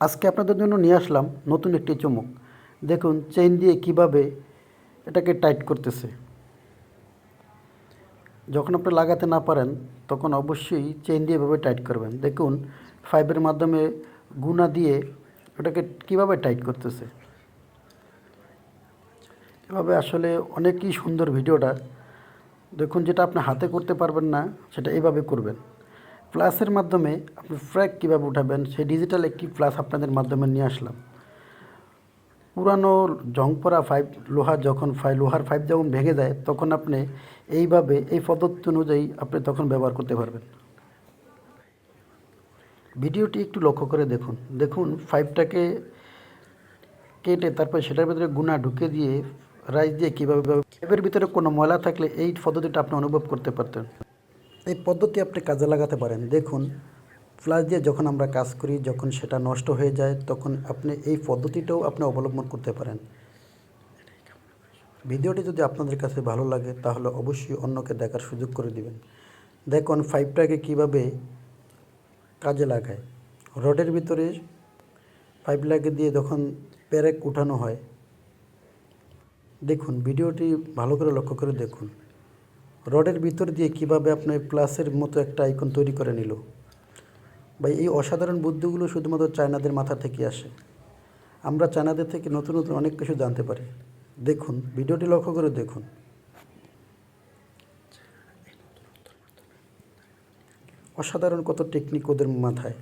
আজকে আপনাদের জন্য নিয়ে আসলাম নতুন একটি চুমুক। দেখুন চেইন দিয়ে কিভাবে এটাকে টাইট করতেছে। যখন আপনি লাগাতে না পারেন তখন অবশ্যই চেইন দিয়ে এভাবে টাইট করবেন। দেখুন ফাইবের মাধ্যমে গুনা দিয়ে ওটাকে কিভাবে টাইট করতেছে। এভাবে আসলে অনেকই সুন্দর ভিডিওটা। দেখুন যেটা আপনি হাতে করতে পারবেন না সেটা এইভাবে করবেন। প্লাসের মাধ্যমে আপনি ফ্র্যাক কীভাবে উঠাবেন সেই ডিজিটাল একটি প্লাস আপনাদের মাধ্যমে নিয়ে আসলাম। পুরানো জং পড়া লোহার পাইপ যখন ভেঙে যায় তখন আপনি এইভাবে এই পদ্ধতি অনুযায়ী আপনি তখন ব্যবহার করতে পারবেন। ভিডিওটি একটু লক্ষ্য করে দেখুন। দেখুন পাইপটাকে কেটে তারপর সেটার ভিতরে গুনা ঢুকে দিয়ে রাইস দিয়ে কীভাবে পাইপের ভিতরে কোনো ময়লা থাকলে এই পদ্ধতিটা আপনি অনুভব করতে পারতেন। এই পদ্ধতি আপনি কাজে লাগাতে পারেন। দেখুন ফ্লাশ দিয়ে যখন আমরা কাজ করি, যখন সেটা নষ্ট হয়ে যায় তখন আপনি এই পদ্ধতিটাও আপনি অবলম্বন করতে পারেন। ভিডিওটি যদি আপনাদের কাছে ভালো লাগে তাহলে অবশ্যই অন্যকে দেখার সুযোগ করে দিবেন। দেখুন পাইপটাকে কিভাবে কাজে লাগায়। রডের ভিতরে পাইপ লাগিয়ে দিয়ে যখন পেরেক উঠানো হয়, দেখুন ভিডিওটি ভালো করে লক্ষ্য করে দেখুন। রডের ভিতর দিয়ে কিভাবে আপনি প্লাসের মতো একটা আইকন তৈরি করে নিল। ভাই এই অসাধারণ বুদ্ধিগুলো শুধুমাত্র চায়নাদের মাথা থেকে আসে। আমরা চায়নাদের থেকে নতুন নতুন অনেক কিছু জানতে পারি। দেখুন ভিডিওটি লক্ষ্য করে দেখুন। অসাধারণ কত টেকনিক ওদের মাথায়।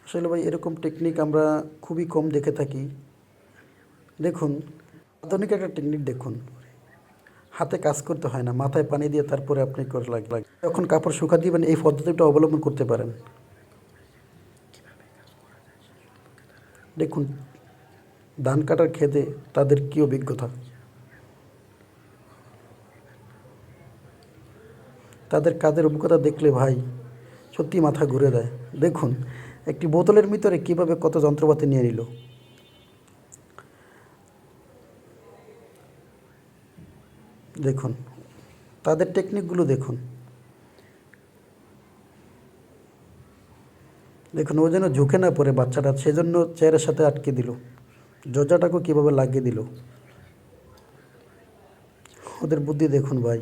আসলে ভাই এরকম টেকনিক আমরা খুবই কম দেখে থাকি। দেখুন আধুনিক একটা টেকনিক দেখুন। হাতে কাজ করতে হয় না, মাথায় পানি দিয়ে তারপরে আপনি করে লাগে যখন কাপড় শুকা দিবেন এই পদ্ধতিটা অবলম্বন করতে পারেন। দেখুন ধান কাটার ক্ষেতে তাদের কী অভিজ্ঞতা, তাদের কাজের অভিজ্ঞতা দেখলে ভাই সত্যি মাথা ঘুরে দেয়। দেখুন একটি বোতলের ভিতরে কীভাবে কত যন্ত্রপাতি নিয়ে নিল। দেখুন তাদের টেকনিকগুলো দেখুন। দেখুন ও যেন ঝুঁকে না পড়ে বাচ্চাটা, সেজন্য চেয়ারের সাথে আটকে দিল। দরজাটাকেও কীভাবে লাগিয়ে দিল। ওদের বুদ্ধি দেখুন ভাই,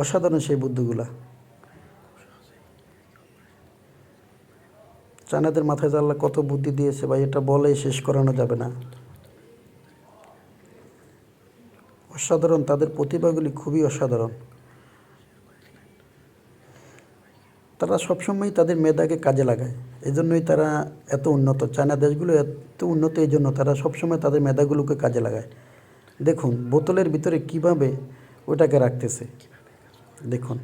অসাধারণ সেই বুদ্ধিগুলা। চায়নাদের মাথায় যে আল্লাহ কত বুদ্ধি দিয়েছে ভাই, এটা বলে শেষ করানো যাবে না। অসাধারণ, তাদের প্রতিভাগুলি খুবই অসাধারণ। তারা সবসময়ই তাদের মেধাকে কাজে লাগায়, এজন্যই তারা এত উন্নত। চায়না দেশগুলো এত উন্নত এই জন্য তারা সবসময় তাদের মেধাগুলোকে কাজে লাগায়। দেখুন বোতলের ভিতরে কিভাবে ওটাকে রাখতেছে। দেখুন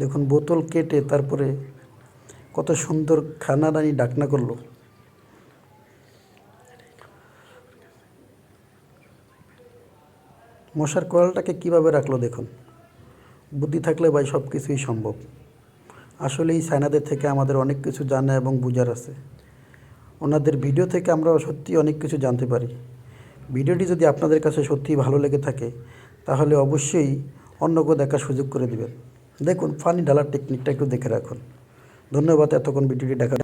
দেখুন বোতল কেটে তারপরে কত সুন্দর খানাদানি ডাকনা করলো। মশার কয়েলটাকে কিভাবে রাখলো দেখুন। বুদ্ধি থাকলে ভাই সব কিছুই সম্ভব। আসলে এই চায়নাদের থেকে আমাদের অনেক কিছু জানা এবং বোঝার আছে। ওনাদের ভিডিও থেকে আমরা সত্যি অনেক কিছু জানতে পারি। ভিডিওটি যদি আপনাদের কাছে সত্যিই ভালো লেগে থাকে তাহলে অবশ্যই অন্যকে দেখার সুযোগ করে দিবেন। দেখুন পানি ঢালার টেকনিকটা একটু দেখে রাখুন। ধন্যবাদ এতক্ষণ ভিডিওটি দেখার।